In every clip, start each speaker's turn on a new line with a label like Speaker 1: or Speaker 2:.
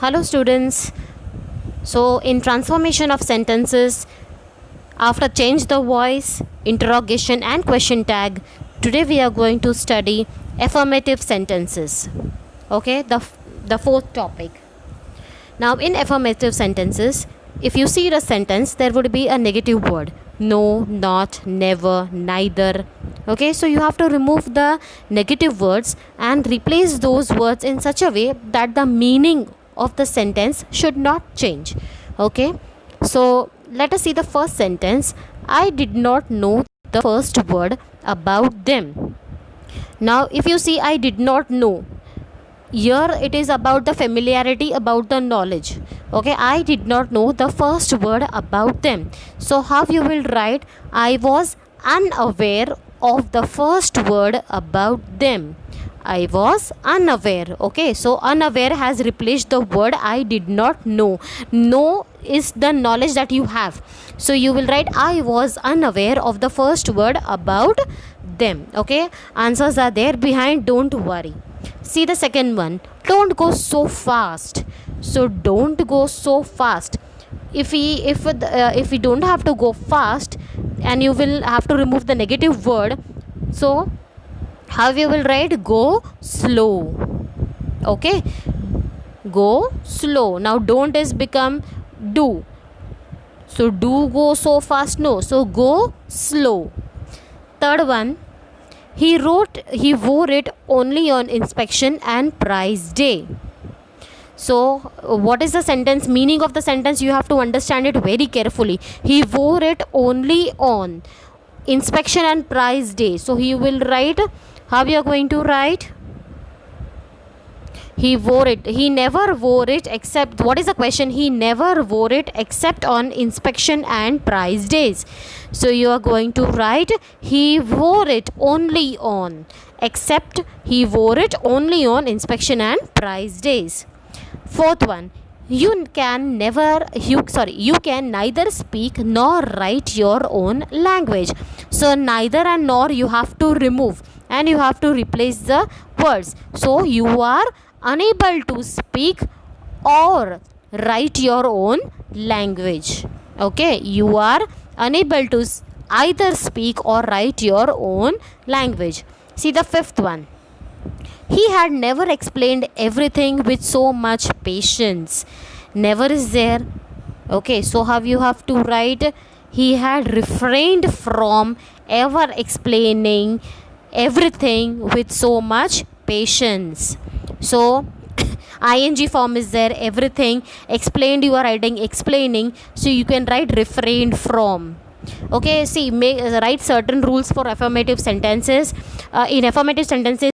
Speaker 1: Hello students. So in transformation of sentences, after change the voice, interrogation and question tag, today we are going to study affirmative sentences. Okay, the fourth topic. Now in affirmative sentences, if you see the sentence, there would be a negative word. No, not, never, neither. Okay, so you have to remove the negative words and replace those words in such a way that the meaning of the sentence should not change. Okay, so let us see the first sentence. I did not know the first word about them. Now if you see I did not know, here it is about the familiarity, about the knowledge. Okay, I did not know the first word about them. So how you will write, I was unaware of the first word about them. I was unaware. Okay, so unaware has replaced the word I did not know. Know is the knowledge that you have. So you will write I was unaware of the first word about them. Okay, answers are there behind, don't worry. See the second one. Don't go so fast. So don't go so fast. If we don't have to go fast, and you will have to remove the negative word, so how you will write, go slow. Okay, go slow. Now don't is become do. So do go so fast, no. So go slow. Third one. He wore it only on inspection and prize day. So what is the sentence? Meaning of the sentence, you have to understand it very carefully. He wore it only on inspection and prize day. So he will write, how you are going to write? He wore it. He never wore it except, what is the question? He never wore it except on inspection and prize days. So you are going to write, he wore it only on, except he wore it only on inspection and prize days. Fourth one, you can neither speak nor write your own language. So neither and nor you have to remove and you have to replace the words. So you are unable to speak or write your own language. Okay, you are unable to either speak or write your own language. See the fifth one. He had never explained everything with so much patience. Never is there. Okay, so how you have to write, he had refrained from ever explaining everything with so much patience. So ing form is there, everything explained, you are writing explaining, so you can write refrained from. Okay, see, write certain rules for affirmative sentences. In affirmative sentences,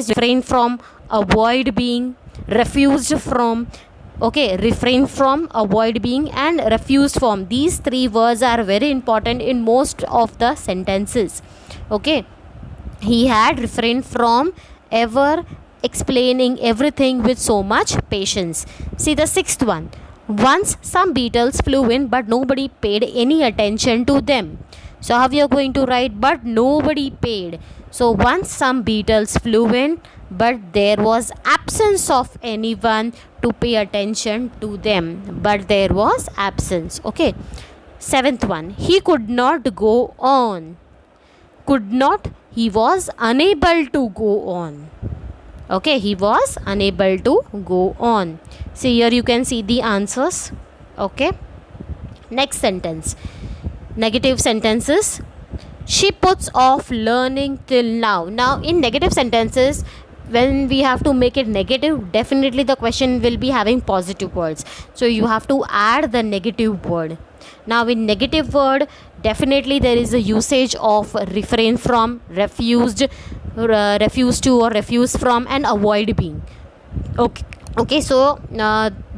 Speaker 1: refrain from, avoid being, refused from. Okay, refrain from, avoid being and refused from. These three words are very important in most of the sentences. Okay, he had refrained from ever explaining everything with so much patience. See the sixth one. Once some beetles flew in but nobody paid any attention to them. So how you are going to write, but nobody paid. So once some beetles flew in but there was absence of anyone to pay attention to them, but there was absence. Okay, seventh one. He could not go on. Could not, he was unable to go on. Okay, he was unable to go on. See, here you can see the answers. Okay, next sentence. Negative sentences. She puts off learning till now. Now in negative sentences, when we have to make it negative, definitely the question will be having positive words. So you have to add the negative word. Now in negative word, definitely there is a usage of refrain from, refused to or refuse from and avoid being. Okay, so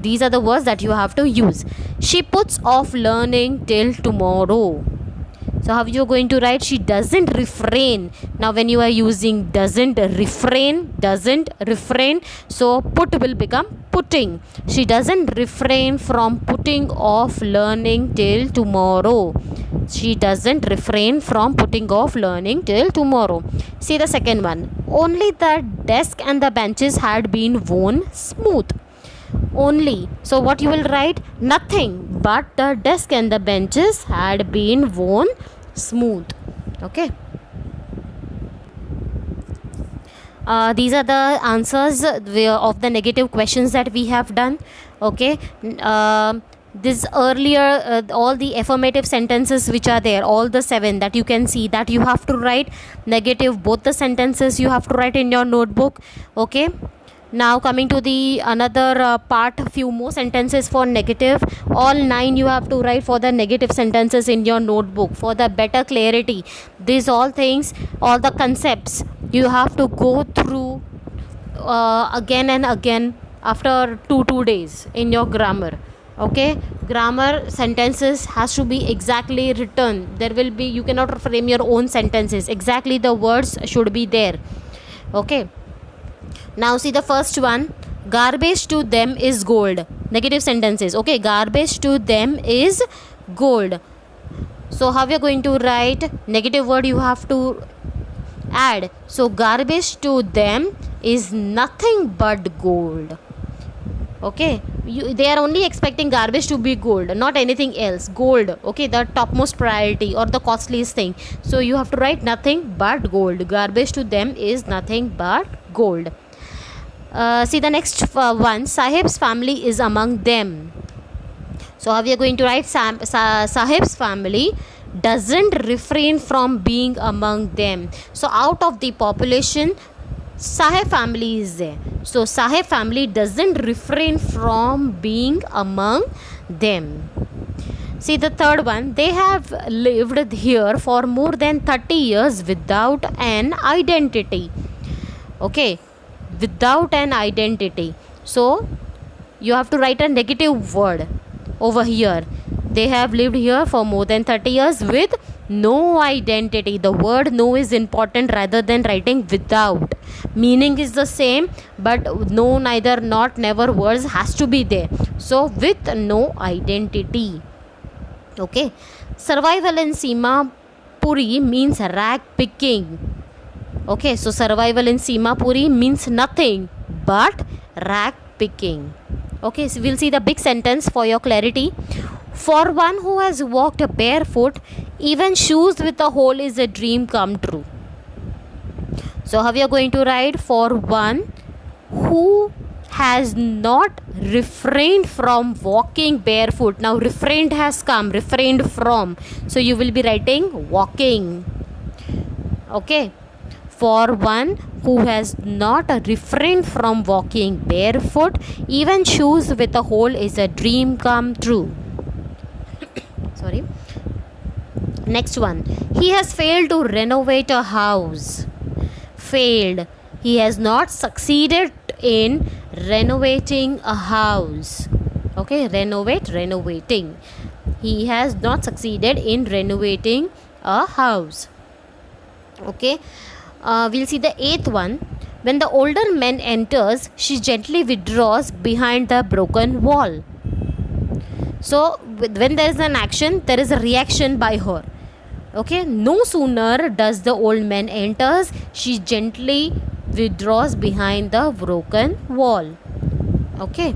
Speaker 1: these are the words that you have to use. She puts off learning till tomorrow. So how you are going to write, she doesn't refrain. Now when you are using doesn't refrain, so put will become putting. She doesn't refrain from putting off learning till tomorrow. She doesn't refrain from putting off learning till tomorrow. See the second one. Only the desk and the benches had been worn smooth. only. So what you will write? Nothing but the desk and the benches had been worn smooth. Okay. These are the answers of the negative questions that we have done. Okay. This earlier all the affirmative sentences which are there, all the 7 that you can see, that you have to write negative, both the sentences you have to write in your notebook. Okay. Now coming to the another part, few more sentences for negative. All 9 you have to write for the negative sentences in your notebook for the better clarity. These all things, all the concepts you have to go through again and again after 2 days in your grammar. Okay, grammar sentences has to be exactly written. There will be, you cannot frame your own sentences, exactly the words should be there. Okay. Now see the first one, garbage to them is gold. Negative sentences. Okay, garbage to them is gold. So how we are going to write? Negative word you have to add. So garbage to them is nothing but gold. Okay, they are only expecting garbage to be gold, not anything else. Gold, okay, the topmost priority or the costliest thing. So you have to write nothing but gold. Garbage to them is nothing but gold. See the next one, Sahib's family is among them. So how we are going to write? Sahib's family doesn't refrain from being among them. So out of the population, Sahib family is there. So Sahib family doesn't refrain from being among them. See the third one, they have lived here for more than 30 years without an identity. Okay, without an identity. So you have to write a negative word over here. They have lived here for more than 30 years with no identity. The word no is important rather than writing without. Meaning is the same, but no, neither, not, never words has to be there. So with no identity. Okay. Survival in Simapuri means rag picking. Okay, so survival in Simapuri means nothing but rag picking. Okay, so we'll see the big sentence for your clarity. For one who has walked barefoot, even shoes with a hole is a dream come true. So how we are going to write? For one who has not refrained from walking barefoot. Now refrained has come, refrained from. So you will be writing walking. Okay. For one who has not refrained from walking barefoot, even shoes with a hole is a dream come true. Sorry. Next one. He has failed to renovate a house. Failed. He has not succeeded in renovating a house. Okay, renovating. He has not succeeded in renovating a house. Okay. We'll see the 8th one. When the older man enters, she gently withdraws behind the broken wall. So when there is an action, there is a reaction by her. Okay, no sooner does the old man enters, she gently withdraws behind the broken wall. Okay,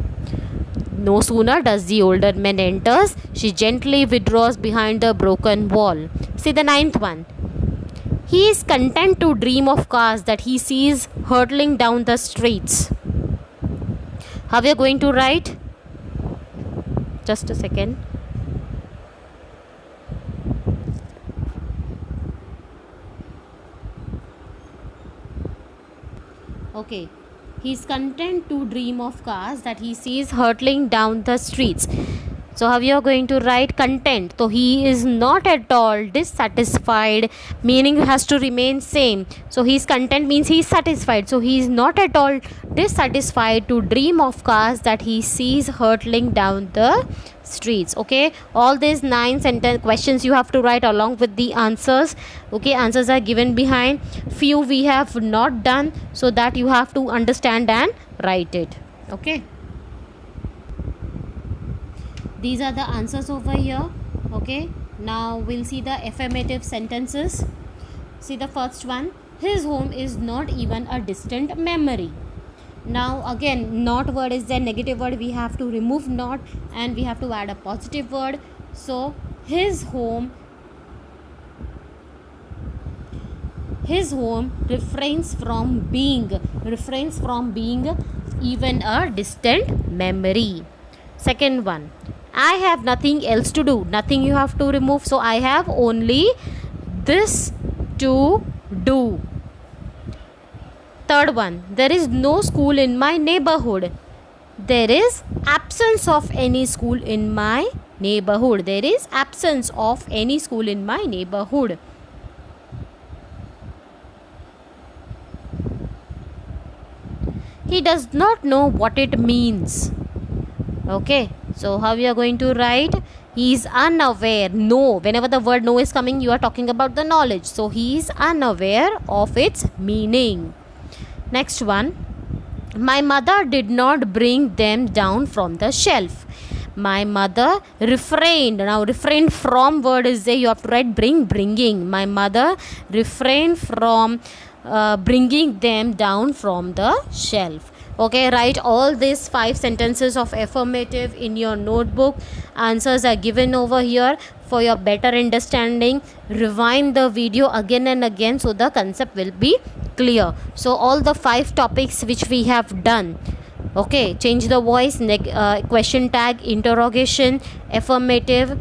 Speaker 1: no sooner does the older man enters, she gently withdraws behind the broken wall. See the 9th one. He is content to dream of cars that he sees hurtling down the streets. How we are going to write? Just a second. Okay. He is content to dream of cars that he sees hurtling down the streets. So how you are going to write? Content. So he is not at all dissatisfied, meaning has to remain same. So he is content means he is satisfied. So he is not at all dissatisfied to dream of cars that he sees hurtling down the streets. Okay, all these 9 sentence questions you have to write along with the answers. Okay, answers are given behind. Few we have not done, so that you have to understand and write it. Okay, these are the answers over here. Okay, now we'll see the affirmative sentences. See the first one. His home is not even a distant memory. Now again, not word is the negative word, we have to remove not and we have to add a positive word. So his home refrains from being even a distant memory. Second one, I have nothing else to do. Nothing you have to remove, so I have only this to do. Third one, there is no school in my neighborhood. There is absence of any school in my neighborhood. There is absence of any school in my neighborhood. He does not know what it means. Okay, so how you are going to write? He is unaware. No, whenever the word no is coming, you are talking about the knowledge. So he is unaware of its meaning. Next one, my mother did not bring them down from the shelf. My mother refrained. Now refrained from word is there, you have to write bringing. My mother refrained from bringing them down from the shelf. Okay, write all these 5 sentences of affirmative in your notebook. Answers are given over here for your better understanding. Rewind the video again and again so the concept will be clear. So all the 5 topics which we have done. Okay, change the voice, question tag, interrogation, affirmative,